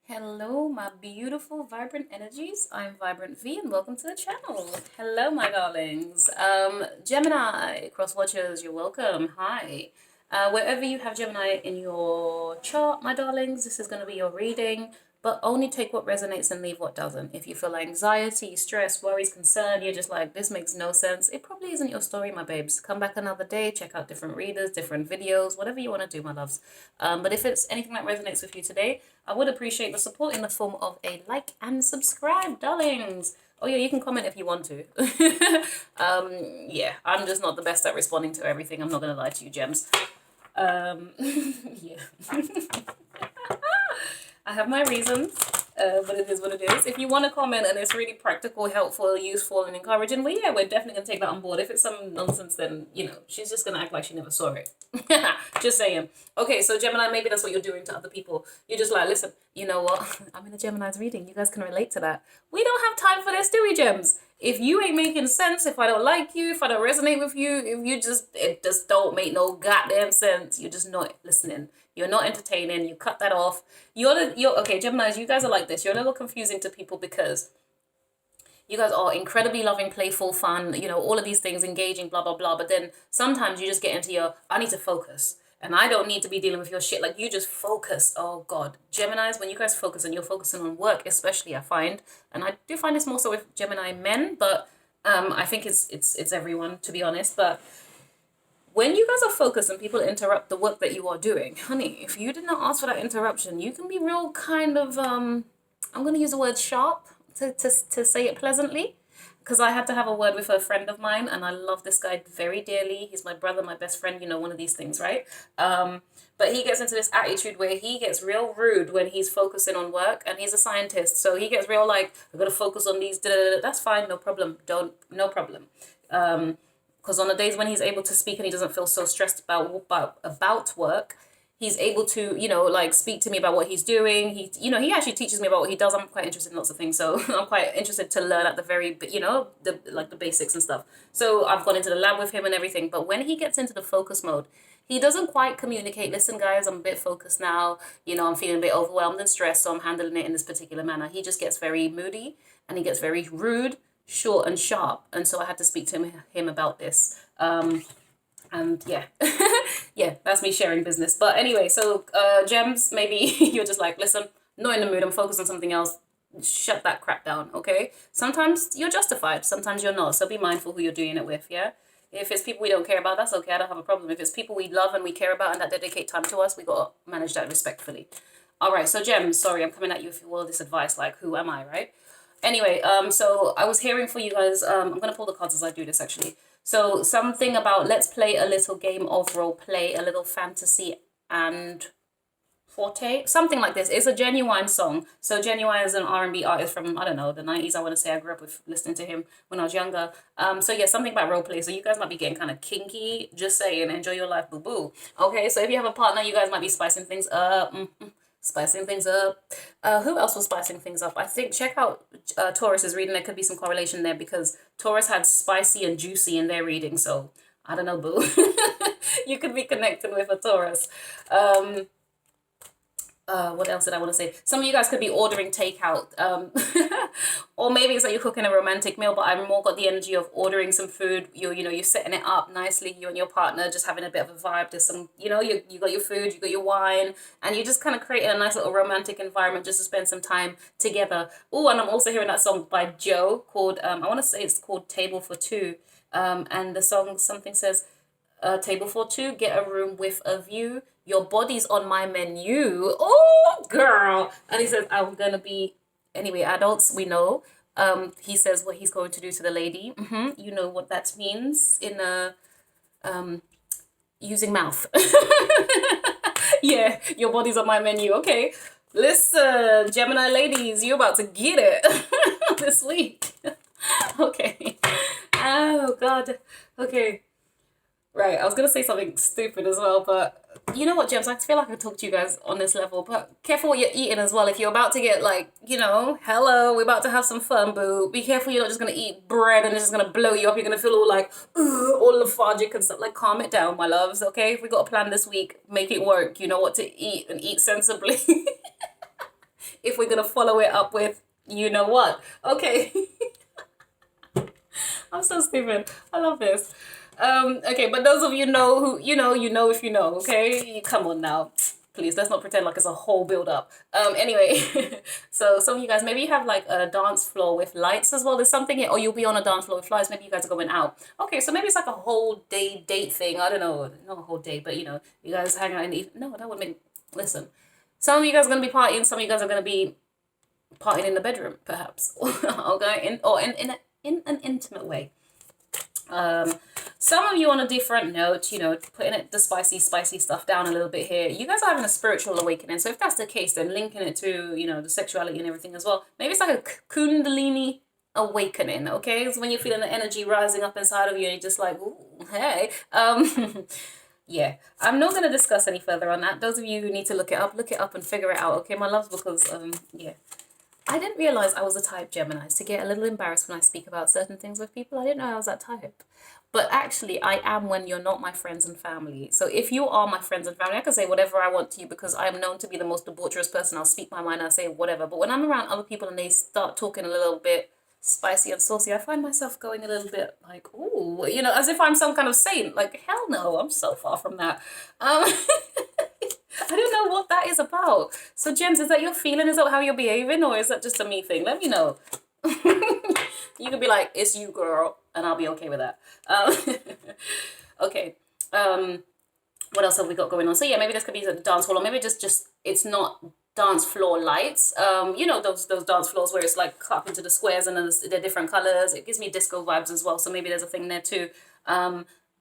Hello, my beautiful, vibrant energies. I'm Vibrant V, and welcome to the channel. Hello, my darlings. Gemini, cross watchers, you're welcome. Hi. Wherever you have Gemini in your chart, my darlings, this is going to be your reading, but only take what resonates and leave what doesn't. If you feel anxiety, stress, worries, concern, you're just like, this makes no sense, it probably isn't your story, my babes. Come back another day, check out different readers, different videos, whatever you want to do, my loves. But if it's anything that resonates with you today, I would appreciate the support in the form of a like and subscribe, darlings. Oh yeah, you can comment if you want to. Yeah, I'm just not the best at responding to everything. I'm not gonna lie to you, gems. Yeah. I have my reasons, but it is what it is. If you want to comment and it's really practical, helpful, useful, and encouraging, well, yeah, we're definitely going to take that on board. If it's some nonsense, then, she's just going to act like she never saw it. Just saying. Okay, so Gemini, maybe that's what you're doing to other people. You're just like, listen, you know what? I'm in a Gemini's reading. You guys can relate to that. We don't have time for this, do we, gems? If you ain't making sense, if I don't like you, if I don't resonate with you, it just don't make no goddamn sense. You're just not listening. You're not entertaining. You cut that off. Okay, Geminis, you guys are like this. You're a little confusing to people because you guys are incredibly loving, playful, fun, all of these things, engaging, blah, blah, blah. But then sometimes you just get into I need to focus. And I don't need to be dealing with your shit. Like, you just focus. Oh, God. Geminis, when you guys focus and you're focusing on work, especially, I find, and I do find this more so with Gemini men, but I think it's everyone, to be honest. But when you guys are focused and people interrupt the work that you are doing, honey, if you did not ask for that interruption, you can be real kind of, I'm going to use the word sharp to say it pleasantly, because I had to have a word with a friend of mine, and I love this guy very dearly. He's my brother, my best friend, one of these things, right? But he gets into this attitude where he gets real rude when he's focusing on work, and he's a scientist, so he gets real like, I've got to focus on these, that's fine, no problem, no problem. Because on the days when he's able to speak and he doesn't feel so stressed about work, he's able to, like, speak to me about what he's doing. He actually teaches me about what he does. I'm quite interested in lots of things, so I'm quite interested to learn at the very, the basics and stuff. So I've gone into the lab with him and everything. But when he gets into the focus mode, he doesn't quite communicate. Listen, guys, I'm a bit focused now. I'm feeling a bit overwhelmed and stressed, so I'm handling it in this particular manner. He just gets very moody and he gets very rude, short and sharp, and so I had to speak to him about this. And yeah, yeah, that's me sharing business. But anyway, so gems, maybe you're just like, listen, not in the mood, I'm focused on something else. Shut that crap down, okay? Sometimes you're justified, sometimes you're not, so be mindful who you're doing it with. Yeah, if it's people we don't care about, that's okay, I don't have a problem. If it's people we love and we care about and that dedicate time to us, we gotta manage that respectfully. All right, so gems, sorry, I'm coming at you with all this advice, like, who am I, right? Anyway, so I was hearing for you guys, I'm going to pull the cards as I do this, actually. So something about, let's play a little game of role play, a little fantasy and forte, something like this. It's a Genuine song. So Genuine is an R&B artist from, I don't know, the 90s, I want to say. I grew up with listening to him when I was younger. So yeah, something about role play. So you guys might be getting kind of kinky, just saying, enjoy your life, boo-boo. Okay, so if you have a partner, you guys might be spicing things up. Spicing things up. Who else was spicing things up? I think check out Taurus's reading. There could be some correlation there because Taurus had spicy and juicy in their reading. So I don't know, boo. You could be connecting with a Taurus. What else did I want to say? Some of you guys could be ordering takeout. Or maybe it's like you're cooking a romantic meal, but I've more got the energy of ordering some food. You're setting it up nicely, you and your partner just having a bit of a vibe. There's some, you got your food, you got your wine, and you're just kind of creating a nice little romantic environment just to spend some time together. Oh, and I'm also hearing that song by Joe called, I want to say it's called Table for Two. And the song, something says, table for two, get a room with a view. Your body's on my menu. Oh, girl. And he says, I'm going to be, anyway, adults, we know. He says what he's going to do to the lady. You know what that means in using mouth. Yeah, your body's on my menu. Okay. Listen, Gemini ladies, you're about to get it this week. Okay. Oh, God. Okay. Right, I was going to say something stupid as well, but you know what, Gems? I feel like I could talk to you guys on this level, but careful what you're eating as well. If you're about to get, like, hello, we're about to have some fun, boo. Be careful you're not just going to eat bread and it's just going to blow you up. You're going to feel all like, all lethargic and stuff. Like, calm it down, my loves, okay? If we got a plan this week, make it work. You know what to eat and eat sensibly. If if we're gonna follow it up with you know what. Okay. I'm so stupid. I love this. Okay, but those of you know who you know if you know, okay? Come on now. Please, let's not pretend like it's a whole build up. Anyway, so some of you guys, maybe you have like a dance floor with lights as well. There's something here, or you'll be on a dance floor with lights. Maybe you guys are going out. Okay, so maybe it's like a whole day date thing. I don't know, not a whole day, but you know, you guys hang out in the evening. No, that would make, listen. Some of you guys are gonna be partying. Some of you guys are gonna be partying in the bedroom, perhaps. Okay, in an intimate way. Some of you on a different note, you know, putting it the spicy stuff down a little bit here. You guys are having a spiritual awakening. So if that's the case, then linking it to, you know, the sexuality and everything as well. Maybe it's like a kundalini awakening, okay? It's when you're feeling the energy rising up inside of you and you're just like, ooh, hey. Yeah, I'm not going to discuss any further on that. Those of you who need to look it up and figure it out, okay, my loves, because, yeah. I didn't realize I was a type Gemini, to get a little embarrassed when I speak about certain things with people. I didn't know I was that type. But actually, I am when you're not my friends and family. So if you are my friends and family, I can say whatever I want to you because I am known to be the most debaucherous person. I'll speak my mind, I'll say whatever. But when I'm around other people and they start talking a little bit spicy and saucy, I find myself going a little bit like, ooh, you know, as if I'm some kind of saint. Like, hell no, I'm so far from that. I don't know what that is about. So, Gems, is that your feeling? Is that how you're behaving? Or is that just a me thing? Let me know. You could be like, it's you, girl. And I'll be okay with that. Okay. What else have we got going on? So, yeah, maybe this could be the dance hall. Or maybe just it's not dance floor lights. You know, those dance floors where it's like cut up into the squares and they're different colors. It gives me disco vibes as well. So maybe there's a thing there too.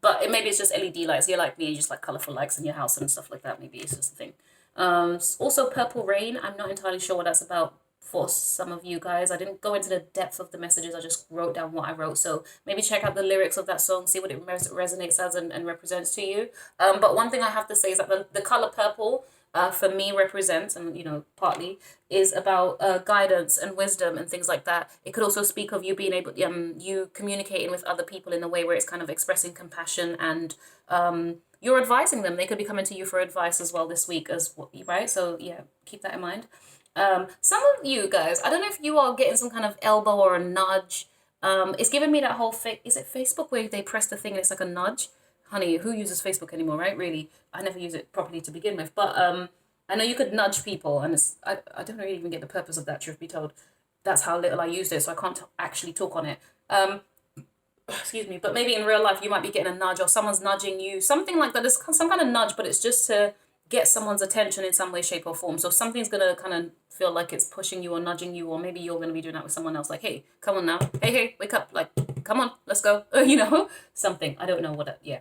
But maybe it's just LED lights. You're like me, you just like colorful lights in your house and stuff like that. Maybe it's just a thing. Also purple rain. I'm not entirely sure what that's about for some of you guys. I didn't go into the depth of the messages. I just wrote down what I wrote. So maybe check out the lyrics of that song, see what it resonates as and represents to you. But one thing I have to say is that the color purple, for me represents, and you know, partly is about guidance and wisdom and things like that. It could also speak of you being able, you communicating with other people in a way where it's kind of expressing compassion and you're advising them. They could be coming to you for advice as well this week, right? So yeah, keep that in mind. Some of you guys, I don't know if you are getting some kind of elbow or a nudge. It's giving me that whole is it Facebook where they press the thing and it's like a nudge? Honey, who uses Facebook anymore, right? Really, I never use it properly to begin with. But I know you could nudge people, and I don't really even get the purpose of that, truth be told. That's how little I used it, so I can't actually talk on it. Excuse me, but maybe in real life you might be getting a nudge or someone's nudging you, something like that. There's some kind of nudge, but it's just to get someone's attention in some way, shape, or form. So something's gonna kind of feel like it's pushing you or nudging you, or maybe you're gonna be doing that with someone else. Like, hey, come on now. Hey, wake up. Like, come on, let's go. You know, something. I don't know what. Yeah.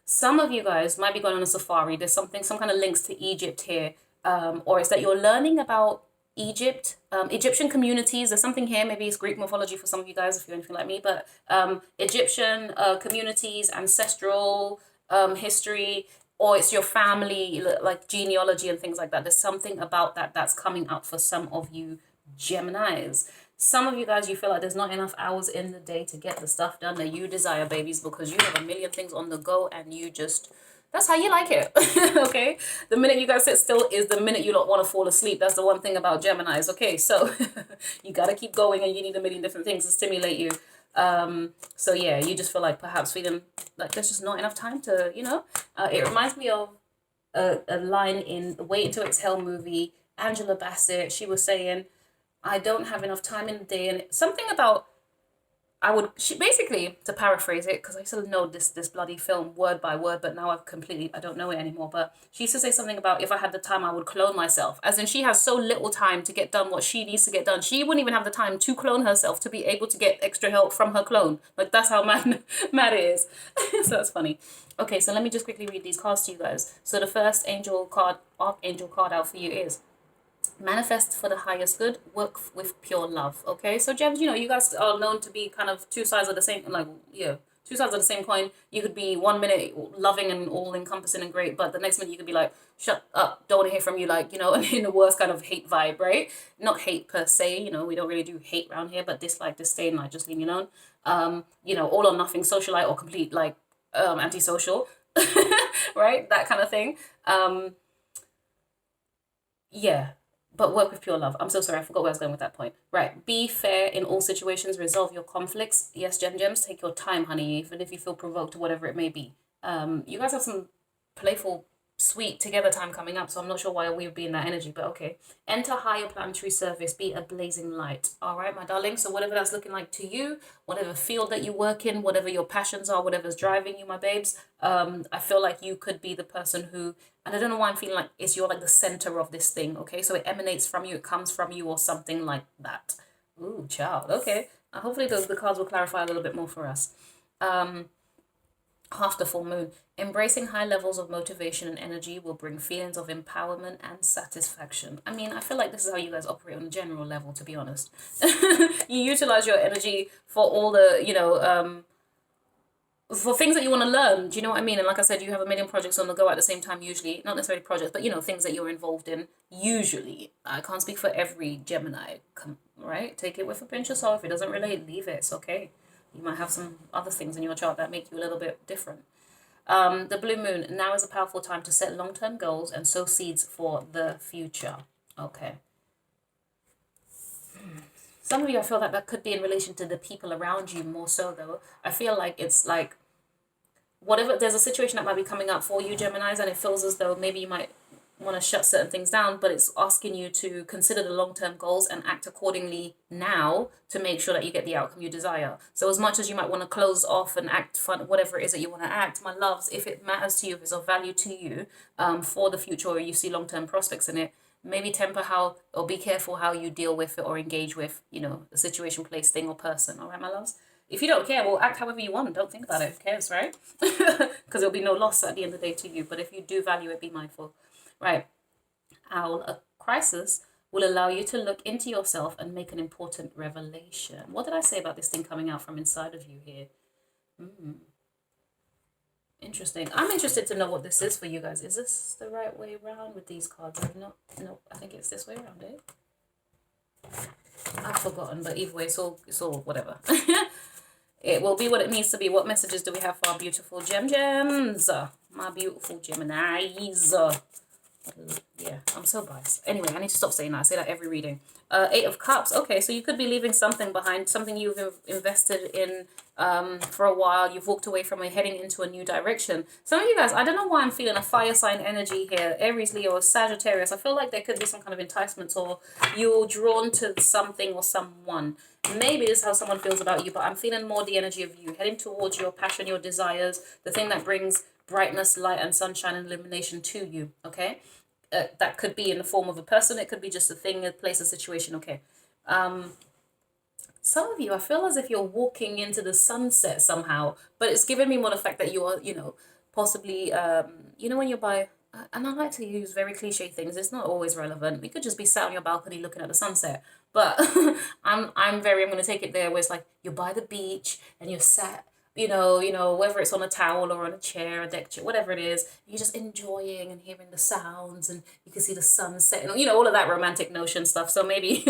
Some of you guys might be going on a safari. There's some kind of links to Egypt here, or it's that you're learning about Egypt, Egyptian communities. There's something here. Maybe it's Greek mythology for some of you guys if you're anything like me, but Egyptian communities, ancestral history, or it's your family, like genealogy and things like that. There's something about that's coming up for some of you Geminis. Some of you guys, you feel like there's not enough hours in the day to get the stuff done that you desire, babies, because you have a million things on the go and you just, that's how you like it. Okay? The minute you guys sit still is the minute you don't want to fall asleep. That's the one thing about Geminis. Okay, so you got to keep going and you need a million different things to stimulate you. So yeah, you just feel like perhaps feeling like there's just not enough time to, you know. It reminds me of a line in the Wait to Exhale movie. Angela Bassett, she was saying, I don't have enough time in the day, and something about she basically, to paraphrase it, because I still know this bloody film word by word, but now I don't know it anymore, but she used to say something about if I had the time I would clone myself, as in she has so little time to get done what she needs to get done. She wouldn't even have the time to clone herself to be able to get extra help from her clone. Like, that's how mad it is. So that's funny. Okay, so let me just quickly read these cards to you guys. So the first archangel card out for you is manifest for the highest good, work with pure love. Okay, so Gems, you know, you guys are known to be kind of two sides of the same, like, yeah, two sides of the same coin. You could be 1 minute loving and all encompassing and great, but the next minute you could be like, shut up, don't want to hear from you, like, you know, in the worst kind of hate vibe, right? Not hate per se, you know, we don't really do hate around here, but dislike, disdain, like, just leave me alone. You know, all or nothing, socialite or complete, like, antisocial, right? That kind of thing. Yeah. but work with pure love. I'm so sorry, I forgot where I was going with that point. Right, be fair in all situations, resolve your conflicts. Yes, gems, take your time, honey, even if you feel provoked or whatever it may be. You guys have some playful, sweet together time coming up, so I'm not sure why we would be in that energy, but okay. Enter higher planetary service, be a blazing light. All right, my darling. So whatever that's looking like to you, whatever field that you work in, whatever your passions are, whatever's driving you, my babes, I feel like you could be the person who, and I don't know why I'm feeling like you're like the center of this thing, okay? So it emanates from you, it comes from you, or something like that. Ooh, child. Okay. Hopefully the cards will clarify a little bit more for us. Half the full moon. Embracing high levels of motivation and energy will bring feelings of empowerment and satisfaction. I mean, I feel like this is how you guys operate on a general level, to be honest. You utilize your energy for all the, for things that you want to learn. Do you know what I mean? And like I said, you have a million projects on the go at the same time, usually. Not necessarily projects, but, things that you're involved in, usually. I can't speak for every Gemini, right? Take it with a pinch of salt. If it doesn't relate, leave it. It's okay. You might have some other things in your chart that make you a little bit different. The blue moon, now is a powerful time to set long-term goals and sow seeds for the future. Okay. Some of you, I feel like that could be in relation to the people around you more so, though. I feel like it's like, whatever, there's a situation that might be coming up for you, Geminis, and it feels as though maybe you might want to shut certain things down, but it's asking you to consider the long-term goals and act accordingly now to make sure that you get the outcome you desire. So as much as you might want to close off and act fun, whatever it is that you want to act, my loves, if it matters to you, if it's of value to you, for the future, or you see long-term prospects in it, maybe temper how, or be careful how you deal with it or engage with, the situation, place, thing, or person. All right, my loves? If you don't care, well, act however you want. Don't think about it. Who cares, right? Because there'll be no loss at the end of the day to you. But if you do value it, be mindful. Right. Owl, a crisis will allow you to look into yourself and make an important revelation. What did I say about this thing coming out from inside of you here? Interesting. I'm interested to know what this is for you guys. Is this the right way around with these cards? No, I think it's this way around, eh? I've forgotten, but either way, it's all whatever. It will be what it needs to be. What messages do we have for our beautiful gems? My beautiful Geminis. Yeah, I'm so biased. Anyway, I need to stop saying that. I say that every reading. 8 of Cups. Okay, so you could be leaving something behind, something you've invested in for a while. You've walked away from it, heading into a new direction. Some of you guys, I don't know why I'm feeling a fire sign energy here. Aries, Leo, Sagittarius. I feel like there could be some kind of enticements, or you're drawn to something or someone. Maybe this is how someone feels about you, but I'm feeling more the energy of you heading towards your passion, your desires, the thing that brings brightness, light, and sunshine and illumination to you, okay? That could be in the form of a person. It could be just a thing, a place, a situation, okay? Some of you, I feel as if you're walking into the sunset somehow, but it's giving me more the fact that you are, possibly, when you're by, and I like to use very cliche things. It's not always relevant. You could just be sat on your balcony looking at the sunset. But I'm going to take it there where it's like you're by the beach and you're sat, whether it's on a towel or on a chair, a deck chair, whatever it is, you're just enjoying and hearing the sounds, and you can see the sun setting, all of that romantic notion stuff. So maybe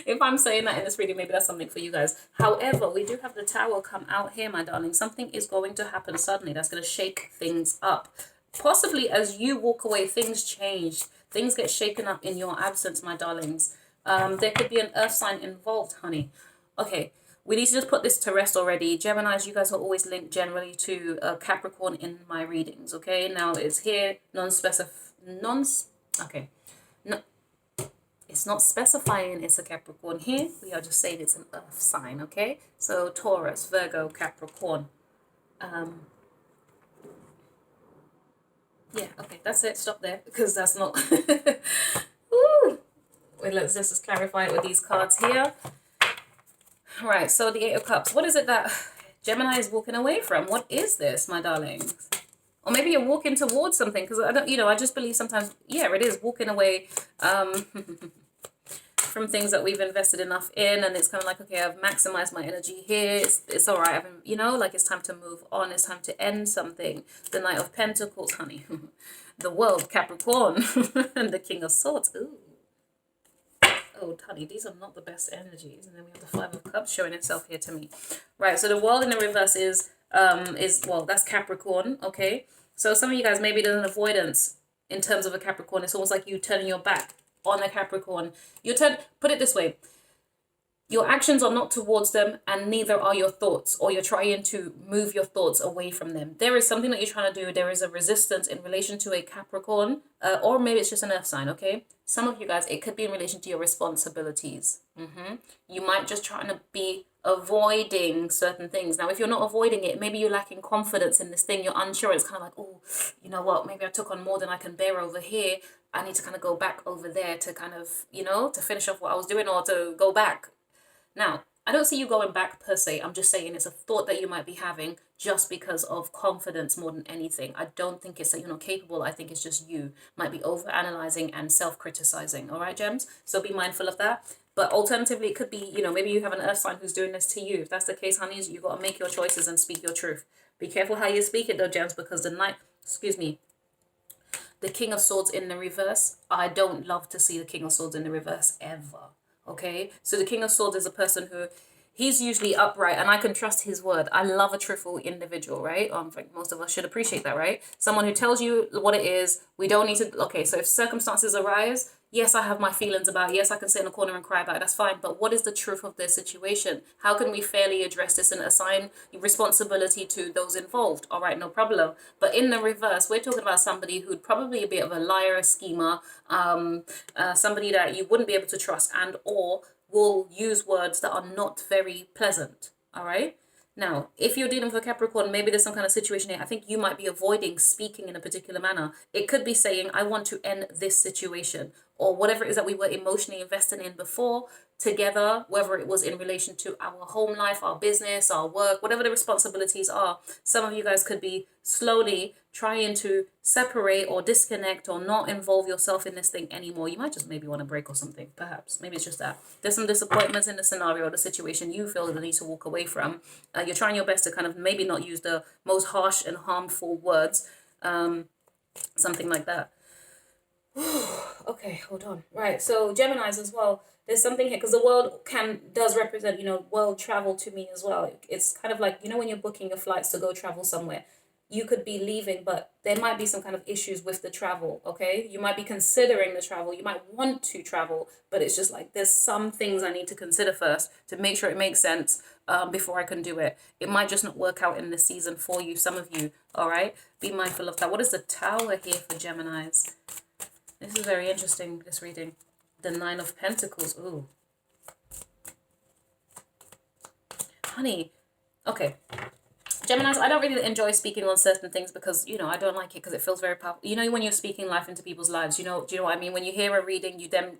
if I'm saying that in this reading, maybe that's something for you guys. However, we do have the Tower come out here, my darling. Something is going to happen suddenly that's going to shake things up. Possibly as you walk away, things change. Things get shaken up in your absence, my darlings. There could be an earth sign involved, honey. Okay, we need to just put this to rest already. Geminis, you guys are always linked generally to Capricorn in my readings, okay? Now, it's here, it's not specifying it's a Capricorn here. We are just saying it's an earth sign, okay? So, Taurus, Virgo, Capricorn. Yeah, okay, that's it. Stop there, because that's not... Ooh. Wait, let's just clarify it with these cards here. All right, so the 8 of Cups. What is it that Gemini is walking away from? What is this, my darlings? Or maybe you're walking towards something, because I don't, I just believe sometimes, yeah, it is walking away from things that we've invested enough in, and it's kind of like, okay, I've maximized my energy here. It's all right. Like it's time to move on. It's time to end something. The Knight of Pentacles, honey. The World, Capricorn, and the King of Swords. Ooh. Oh, honey, these are not the best energies. And then we have the 5 of Cups showing itself here to me. Right, so the World in the reverse is that's Capricorn, okay? So some of you guys, maybe there's an avoidance in terms of a Capricorn. It's almost like you turning your back on a Capricorn, put it this way, your actions are not towards them, and neither are your thoughts, or you're trying to move your thoughts away from them. There is something that you're trying to do. There is a resistance in relation to a Capricorn, or maybe it's just an earth sign, okay? Some of you guys, it could be in relation to your responsibilities. You might just trying to be avoiding certain things. Now, if you're not avoiding it, maybe you're lacking confidence in this thing. You're unsure. It's kind of like, oh, you know what? Maybe I took on more than I can bear over here. I need to kind of go back over there to kind of, to finish off what I was doing, or to go back. Now, I don't see you going back per se. I'm just saying it's a thought that you might be having just because of confidence more than anything. I don't think it's that you're not capable. I think it's just you might be over-analyzing and self-criticizing. All right, Gems? So be mindful of that. But alternatively, it could be, maybe you have an earth sign who's doing this to you. If that's the case, honeys, you've got to make your choices and speak your truth. Be careful how you speak it though, Gems, because the King of Swords in the reverse, I don't love to see the King of Swords in the reverse ever. Okay, so the King of Swords is a person who, he's usually upright and I can trust his word. I love a truthful individual, right? I think most of us should appreciate that, right? Someone who tells you what it is. We don't need to, okay, so if circumstances arise, yes, I have my feelings about it. Yes, I can sit in a corner and cry about it. That's fine. But what is the truth of the situation? How can we fairly address this and assign responsibility to those involved? All right, no problem. But in the reverse, we're talking about somebody who'd probably be a bit of a liar, a schemer, somebody that you wouldn't be able to trust, and or will use words that are not very pleasant. All right. Now, if you're dealing with a Capricorn, maybe there's some kind of situation here. I think you might be avoiding speaking in a particular manner. It could be saying, I want to end this situation, or whatever it is that we were emotionally invested in before together, whether it was in relation to our home life, our business, our work, whatever the responsibilities are. Some of you guys could be slowly trying to separate or disconnect or not involve yourself in this thing anymore. You might just maybe want to break or something, perhaps. Maybe it's just that. There's some disappointments in the scenario or the situation you feel the need to walk away from. You're trying your best to kind of maybe not use the most harsh and harmful words, something like that. Okay, hold on. Right, so Geminis as well. There's something here because the world does represent, world travel to me as well. It's kind of like, when you're booking your flights to go travel somewhere, you could be leaving, but there might be some kind of issues with the travel, okay? You might be considering the travel. You might want to travel, but it's just like there's some things I need to consider first to make sure it makes sense before I can do it. It might just not work out in this season for you, some of you, all right? Be mindful of that. What is the Tower here for Geminis? This is very interesting, this reading. The Nine of Pentacles. Ooh. Honey. Okay. Geminis, I don't really enjoy speaking on certain things because, I don't like it because it feels very powerful. When you're speaking life into people's lives, do you know what I mean? When you hear a reading, you then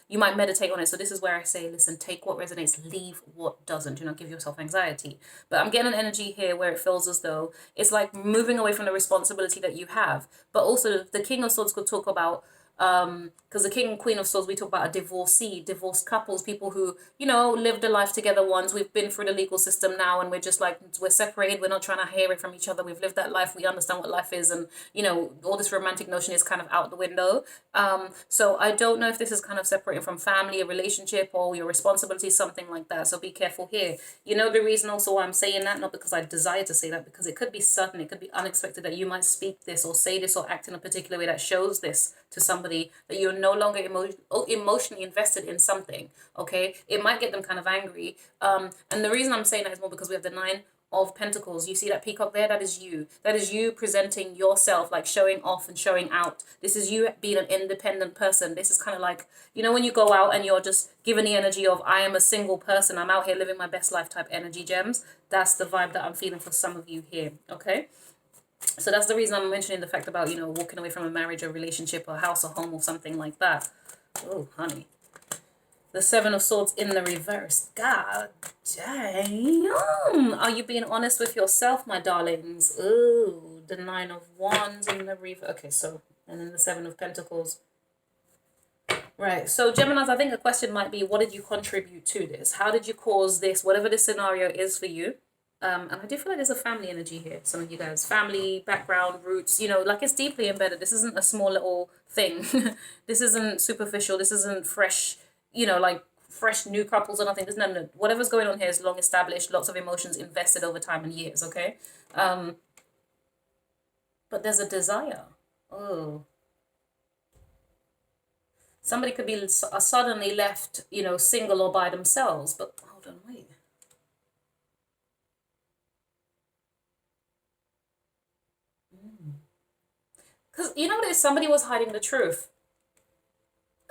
you might meditate on it. So this is where I say, listen, take what resonates, leave what doesn't. Do not give yourself anxiety. But I'm getting an energy here where it feels as though it's like moving away from the responsibility that you have. But also the King of Swords could talk about, because the King and Queen of Swords, we talk about a divorced couples, people who, lived a life together once. We've been through the legal system now and we're just like, we're separated. We're not trying to hear it from each other. We've lived that life. We understand what life is. And, all this romantic notion is kind of out the window. So I don't know if this is kind of separating from family, a relationship, or your responsibility, something like that. So be careful here. The reason also why I'm saying that, not because I desire to say that, because it could be sudden, it could be unexpected that you might speak this or say this or act in a particular way that shows this to somebody, that you're no longer emotionally invested in something, okay? It might get them kind of angry. And the reason I'm saying that is more because we have the Nine of Pentacles. You see that peacock there? That is you. That is you presenting yourself, like showing off and showing out. This is you being an independent person. This is kind of like, when you go out and you're just given the energy of, I am a single person, I'm out here living my best life type energy, Gems. That's the vibe that I'm feeling for some of you here, okay? So that's the reason I'm mentioning the fact about, walking away from a marriage or relationship or house or home or something like that. Oh, honey. The Seven of Swords in the reverse. God damn. Are you being honest with yourself, my darlings? Ooh, the Nine of Wands in the reverse. Okay, so, and then the Seven of Pentacles. Right, so Geminis, I think a question might be, what did you contribute to this? How did you cause this, whatever this scenario is for you? And I do feel like there's a family energy here. Some of you guys, family, background, roots, like it's deeply embedded. This isn't a small little thing. This isn't superficial. This isn't fresh, like fresh new couples or nothing. There's no. Whatever's going on here is long established, lots of emotions invested over time and years, okay? But there's a desire. Oh. Somebody could be suddenly left, you know, single or by themselves. But hold on, wait. Because you know what it is? Somebody was hiding the truth.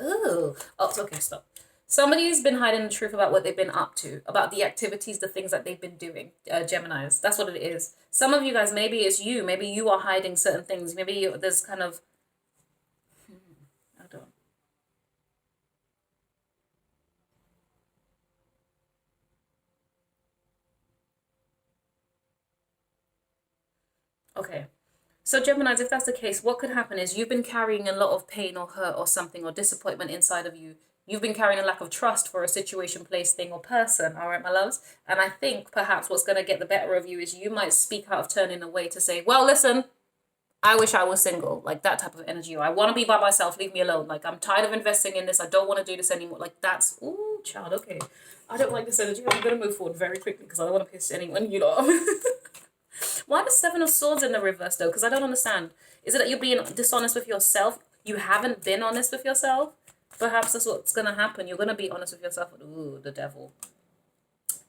Ooh. Oh, okay, stop. Somebody's been hiding the truth about what they've been up to, about the activities, the things that they've been doing. Geminis. That's what it is. Some of you guys, maybe it's you. Maybe you are hiding certain things. Maybe there's kind of... I don't... Okay. So Geminis, if that's the case, what could happen is you've been carrying a lot of pain or hurt or something or disappointment inside of you. You've been carrying a lack of trust for a situation, place, thing, or person. All right, my loves. And I think perhaps what's going to get the better of you is you might speak out of turn in a way to say, well, listen, I wish I was single. Like that type of energy. Or I want to be by myself. Leave me alone. Like I'm tired of investing in this. I don't want to do this anymore. Like that's, ooh, child. Okay. I don't like this energy. I'm going to move forward very quickly because I don't want to piss anyone, you know. Why the Seven of Swords in the reverse though? Because I don't understand. Is it that you're being dishonest with yourself? You haven't been honest with yourself? Perhaps that's what's going to happen. You're going to be honest with yourself. Ooh, the devil.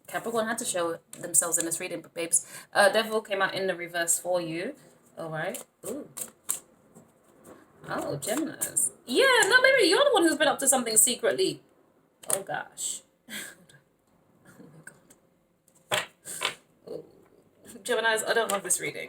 Capricorn had to show themselves in this reading, babes. Devil came out in the reverse for you. All right. Ooh. Oh, Geminis. Yeah, no, maybe you're the one who's been up to something secretly. Oh, gosh. Oh, my God. Oh. Geminis, I don't love this reading.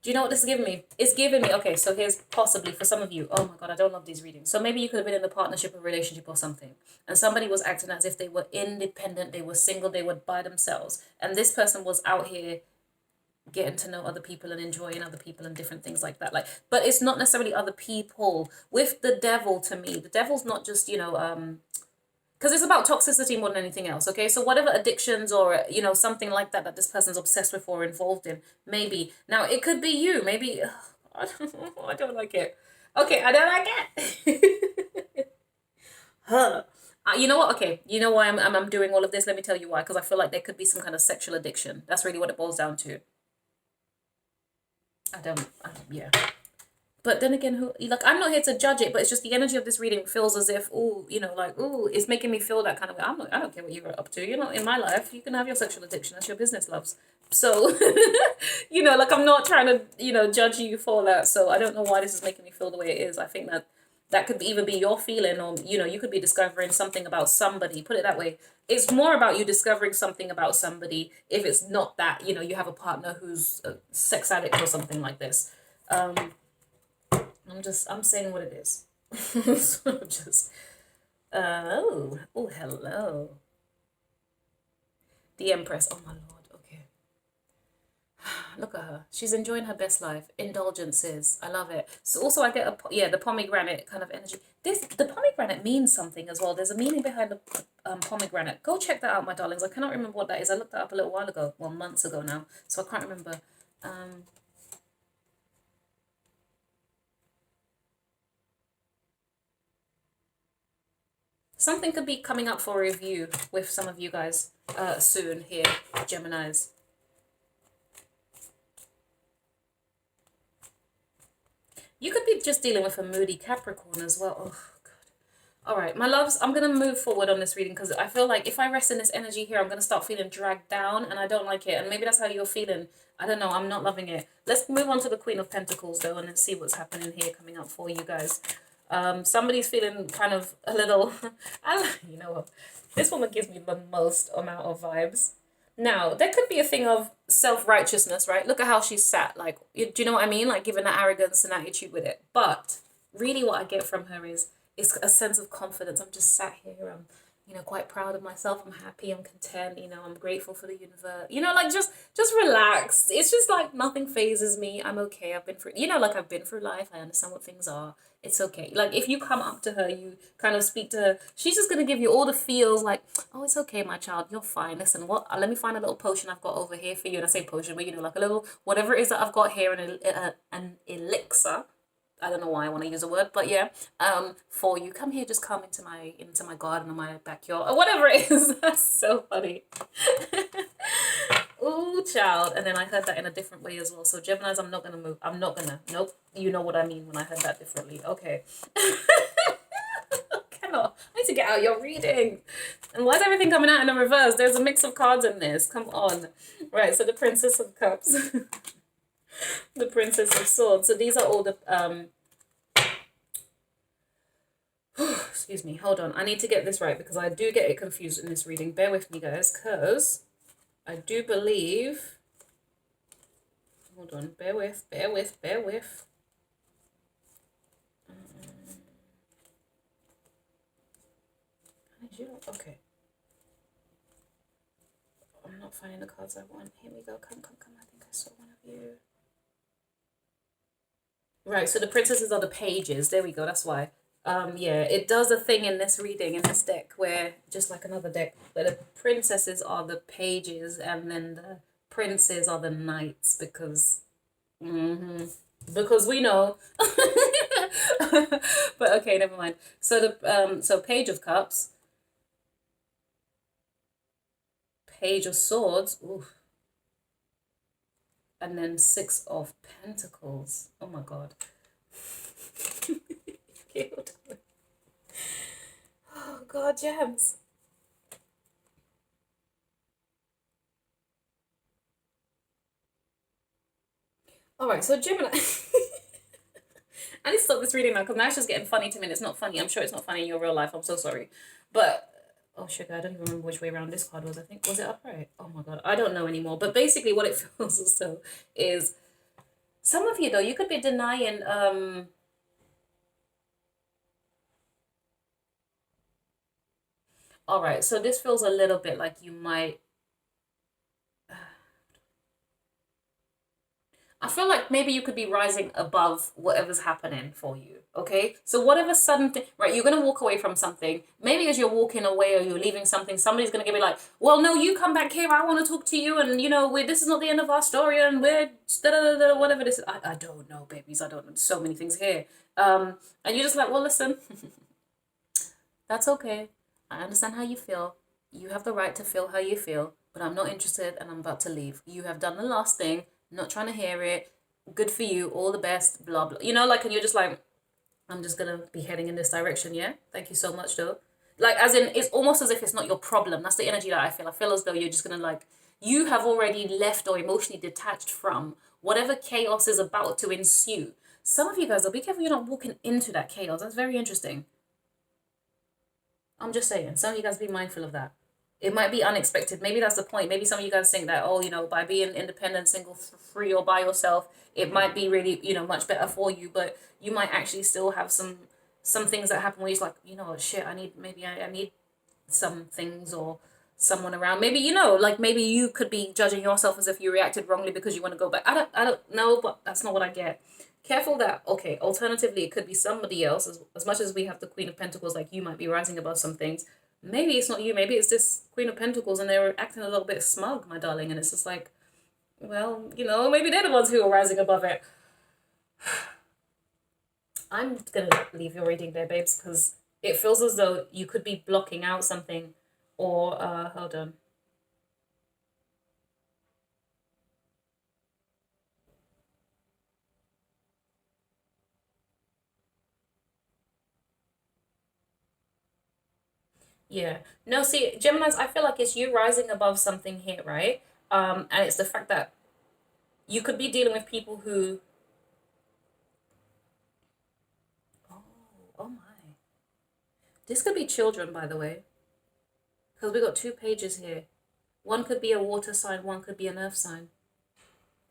Do you know what this is giving me? It's giving me, okay, so here's possibly for some of you, oh my God, I don't love these readings. So maybe you could have been in a partnership or relationship or something, and somebody was acting as if they were independent, they were single, they were by themselves. And this person was out here getting to know other people and enjoying other people and different things like that. Like, but it's not necessarily other people. With the devil, to me, the devil's not just, you know, because it's about toxicity more than anything else, okay? So whatever addictions or, you know, something like that that this person's obsessed with or involved in, maybe. Now, it could be you. Maybe, I don't like it. Okay, I don't like it. Huh. You know what? Okay, you know why I'm doing all of this? Let me tell you why. Because I feel like there could be some kind of sexual addiction. That's really what it boils down to. Yeah. But then again, who, like, I'm not here to judge it, but it's just the energy of this reading feels as if, oh, you know, like, oh, it's making me feel that kind of way. I don't care what you're up to. You're not in my life. You can have your sexual addiction. That's your business, loves. So, you know, like, I'm not trying to, you know, judge you for that. So I don't know why this is making me feel the way it is. I think that could either be your feeling or, you know, you could be discovering something about somebody. Put it that way. It's more about you discovering something about somebody if it's not that, you know, you have a partner who's a sex addict or something like this. I'm saying what it is. So just, oh, hello. The Empress. Oh, my Lord. Okay. Look at her. She's enjoying her best life. Indulgences. I love it. So also I get the pomegranate kind of energy. The pomegranate means something as well. There's a meaning behind the pomegranate. Go check that out, my darlings. I cannot remember what that is. I looked that up a little while ago. Well, months ago now. So I can't remember. Something could be coming up for review with some of you guys soon here, Geminis. You could be just dealing with a moody Capricorn as well. Oh, God. All right, my loves, I'm going to move forward on this reading because I feel like if I rest in this energy here, I'm going to start feeling dragged down and I don't like it. And maybe that's how you're feeling. I don't know. I'm not loving it. Let's move on to the Queen of Pentacles, though, and then see what's happening here coming up for you guys. Somebody's feeling kind of a little, you know what, this woman gives me the most amount of vibes. Now, there could be a thing of self-righteousness, right? Look at how she's sat, like, do you know what I mean? Like, giving that arrogance and attitude with it. But really what I get from her is a sense of confidence. I'm just sat here, I'm, you know, quite proud of myself. I'm happy, I'm content, you know, I'm grateful for the universe. You know, like, just relax. It's just like nothing phases me. I'm okay. I've been through, you know, like I've been through life. I understand what things are. It's okay. Like, if you come up to her, you kind of speak to her, she's just going to give you all the feels like, oh, it's okay, my child. You're fine. Listen, let me find a little potion I've got over here for you. And I say potion, but, you know, like a little, whatever it is that I've got here, an elixir. I don't know why I want to use a word, but yeah, for you. Come here, just come into my garden or my backyard or whatever it is. That's so funny. Ooh, child. And then I heard that in a different way as well. So Geminis, I'm not gonna move. I'm not gonna. Nope. You know what I mean when I heard that differently. Okay. Cannot. I need to get out your reading. And why is everything coming out in a reverse? There's a mix of cards in this. Come on. Right. So the Princess of Cups, the Princess of Swords. So these are all the excuse me. Hold on. I need to get this right because I do get it confused in this reading. Bear with me, guys, because I do believe. Hold on. Bear with. Bear with. Bear with. Okay. I'm not finding the cards I want. Here we go. Come, come, come. I think I saw one of you. Right. So the princesses are the pages. There we go. That's why. Yeah, it does a thing in this reading, in this deck, where, just like another deck, where the princesses are the pages and then the princes are the knights, because because we know. But okay, never mind. So the so Page of Cups, Page of Swords, ooh, and then Six of Pentacles. Oh my god. Oh god, gems. All right, so Gemini. I need to stop this reading now because now it's just getting funny to me. And it's not funny. I'm sure it's not funny in your real life. I'm so sorry. But, oh, sugar, I don't even remember which way around this card was. I think, was it upright? Oh my God, I don't know anymore. But basically what it feels as though is, some of you though, you could be denying, all right, so this feels a little bit like you might, I feel like maybe you could be rising above whatever's happening for you. Okay. So whatever sudden thing, right? You're going to walk away from something. Maybe as you're walking away or you're leaving something, somebody's going to give you like, well, no, you come back here. I want to talk to you. And you know, this is not the end of our story. And we're whatever this is. I don't know, babies. I don't know. So many things here. And you're just like, well, listen, that's okay. I understand how you feel. You have the right to feel how you feel, but I'm not interested and I'm about to leave. You have done the last thing. Not trying to hear it. Good for you. All the best. Blah, blah. You know, like, and you're just like, I'm just going to be heading in this direction. Yeah. Thank you so much, though. Like, as in, it's almost as if it's not your problem. That's the energy that I feel. I feel as though you're just going to, like, you have already left or emotionally detached from whatever chaos is about to ensue. Some of you guys, though, be careful you're not walking into that chaos. That's very interesting. I'm just saying. Some of you guys be mindful of that. It might be unexpected. Maybe that's the point. Maybe some of you guys think that, oh, you know, by being independent, single, free, or by yourself, it might be really, you know, much better for you. But you might actually still have some things that happen where you're like, you know what, shit, I need some things or someone around. Maybe, you know, like maybe you could be judging yourself as if you reacted wrongly because you want to go back. I don't know, but that's not what I get. Careful that, okay, alternatively, it could be somebody else. As much as we have the Queen of Pentacles, like you might be rising above some things. Maybe it's not you. Maybe it's this Queen of Pentacles and they're acting a little bit smug, my darling. And it's just like, well, you know, maybe they're the ones who are rising above it. I'm going to leave your reading there, babes, because it feels as though you could be blocking out something or, hold on. Yeah. No, see, Geminis, I feel like it's you rising above something here, right? And it's the fact that you could be dealing with people who, oh, oh my. This could be children, by the way, because we got two pages here. One could be a water sign, one could be an earth sign.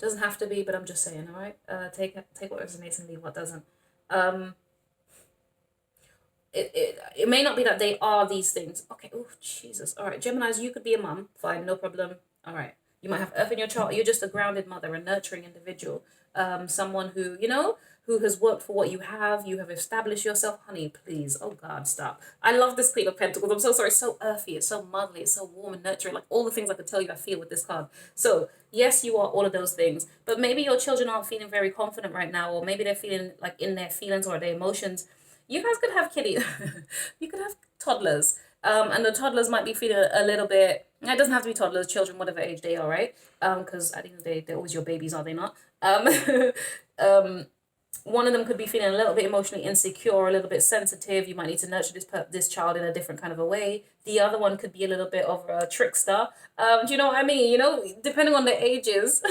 Doesn't have to be, but I'm just saying, all right? Take what resonates and leave what doesn't. It may not be that they are these things. Okay, oh, Jesus. All right, Geminis, you could be a mum. Fine, no problem. All right. You might have earth in your chart. You're just a grounded mother, a nurturing individual. Someone who, you know, who has worked for what you have established yourself. Honey, please. Oh, God, stop. I love this Queen of Pentacles. I'm so sorry. It's so earthy. It's so motherly. It's so warm and nurturing. Like all the things I could tell you I feel with this card. So, yes, you are all of those things. But maybe your children aren't feeling very confident right now. Or maybe they're feeling like in their feelings or their emotions. You guys could have kitty. You could have toddlers. And the toddlers might be feeling a little bit It doesn't have to be toddlers, children, whatever age they are, right? Because at the end of the day, they're always your babies, are they not? Um, one of them could be feeling a little bit emotionally insecure, a little bit sensitive. You might need to nurture this child in a different kind of a way. The other one could be a little bit of a trickster. Do you know what I mean? You know, depending on the ages.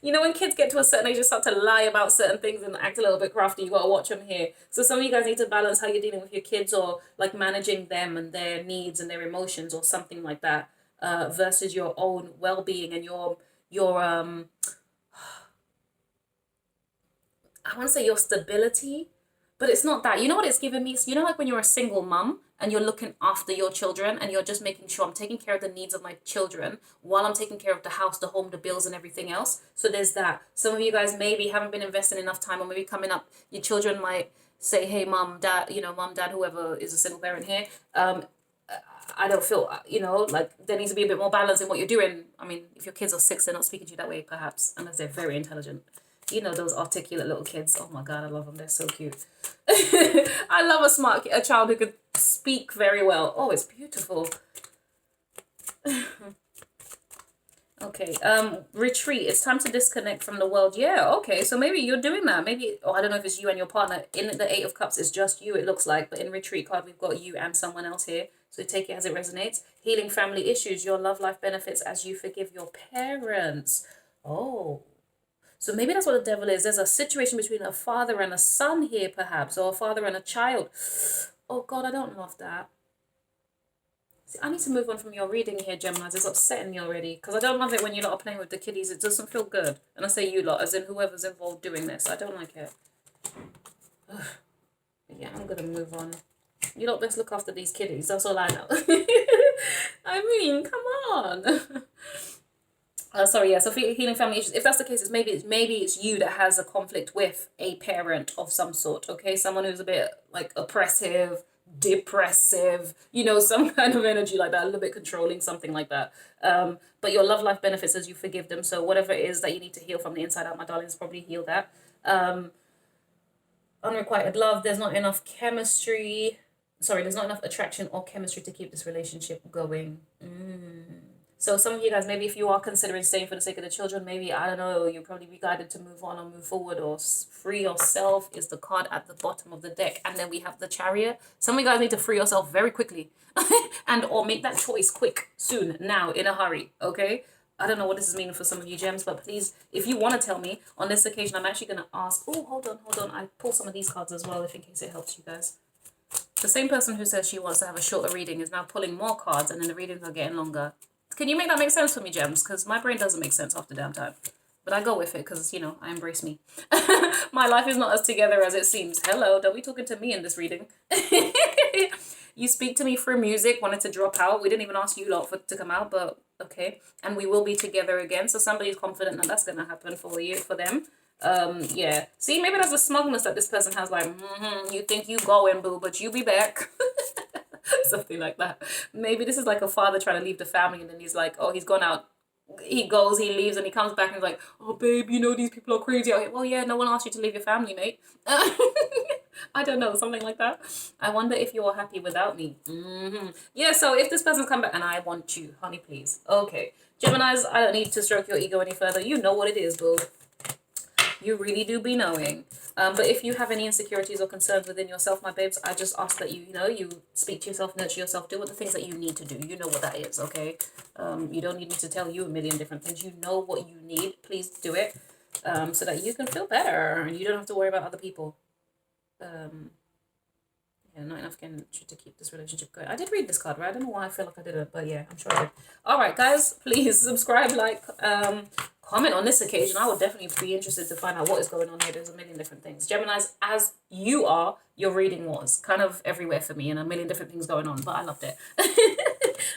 You know, when kids get to a certain age, they start to lie about certain things and act a little bit crafty. You got to watch them here. So some of you guys need to balance how you're dealing with your kids, or like managing them and their needs and their emotions or something like that, versus your own well-being and your I want to say your stability, but it's not that. You know what it's giving me? You know, like when you're a single mum and you're looking after your children and you're just making sure I'm taking care of the needs of my children while I'm taking care of the house, the home, the bills, and everything else. So there's that. Some of you guys maybe haven't been investing enough time, or maybe coming up, your children might say, hey, mom, dad, mom, dad, whoever is a single parent here, I don't feel, like there needs to be a bit more balance in what you're doing. I mean, if your kids are 6, they're not speaking to you that way, perhaps, unless they're very intelligent. You know, those articulate little kids. Oh my God, I love them. They're so cute. I love a child who could speak very well. Oh, it's beautiful. Okay, retreat. It's time to disconnect from the world. Yeah, okay. So maybe you're doing that. Maybe, I don't know if it's you and your partner. In the 8 of Cups, it's just you, it looks like. But in retreat card, we've got you and someone else here. So take it as it resonates. Healing family issues. Your love life benefits as you forgive your parents. Oh. So maybe that's what the devil is. There's a situation between a father and a son here, perhaps, or a father and a child. Oh, God, I don't love that. See, I need to move on from your reading here, Gemini. It's upsetting me already, because I don't love it when you lot are playing with the kiddies. It doesn't feel good. And I say you lot, as in whoever's involved doing this. I don't like it. Ugh. Yeah, I'm going to move on. You lot best look after these kiddies. That's all I know. I mean, come on. Sorry, yeah. So healing family issues. If that's the case, it's maybe it's you that has a conflict with a parent of some sort. Okay, someone who's a bit like oppressive, depressive. Some kind of energy like that, a little bit controlling, something like that. But your love life benefits as you forgive them. So whatever it is that you need to heal from the inside out, my darlings, probably heal that. Unrequited love. There's not enough chemistry. Sorry, there's not enough attraction or chemistry to keep this relationship going. So some of you guys, maybe if you are considering staying for the sake of the children, maybe, I don't know, you'll probably be guided to move on or move forward, or free yourself is the card at the bottom of the deck. And then we have the Chariot. Some of you guys need to free yourself very quickly and or make that choice quick, soon, now, in a hurry, okay? I don't know what this is meaning for some of you gems, but please, if you want to tell me, on this occasion, I'm actually going to ask, oh, hold on. I pull some of these cards as well, if in case it helps you guys. The same person who says she wants to have a shorter reading is now pulling more cards, and then the readings are getting longer. Can you make that make sense for me, gems? Because my brain doesn't make sense half the damn time. But I go with it because, I embrace me. My life is not as together as it seems. Hello, don't be talking to me in this reading. You speak to me through music, wanted to drop out. We didn't even ask you lot to come out, but okay. And we will be together again. So somebody's confident that that's going to happen for them. Yeah. See, maybe there's a smugness that this person has, like, you think you going, boo, but you be back. Something like that. Maybe this is like a father trying to leave the family, and then he's like, oh, he's gone out. He goes, he leaves, and he comes back and he's like, oh, babe, these people are crazy out here. Well, yeah, no one asked you to leave your family, mate. I don't know, something like that. I wonder if you're happy without me. Yeah, so if this person's come back, and I want you, honey, please. Okay. Geminis, I don't need to stroke your ego any further. You know what it is, boo. You really do be knowing. But if you have any insecurities or concerns within yourself, my babes, I just ask that you speak to yourself, nurture yourself, do what the things that you need to do. You know what that is, okay? You don't need me to tell you a million different things. You know what you need. Please do it so that you can feel better and you don't have to worry about other people. Yeah, not enough chemistry to keep this relationship going. I did read this card, right? I don't know why I feel like I didn't, but yeah, I'm sure I did. All right, guys, please subscribe, like, comment on this occasion. I would definitely be interested to find out what is going on here. There's a million different things. Geminis, as you are, your reading was kind of everywhere for me and a million different things going on, but I loved it.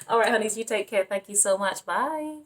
All right, honeys, you take care. Thank you so much. Bye.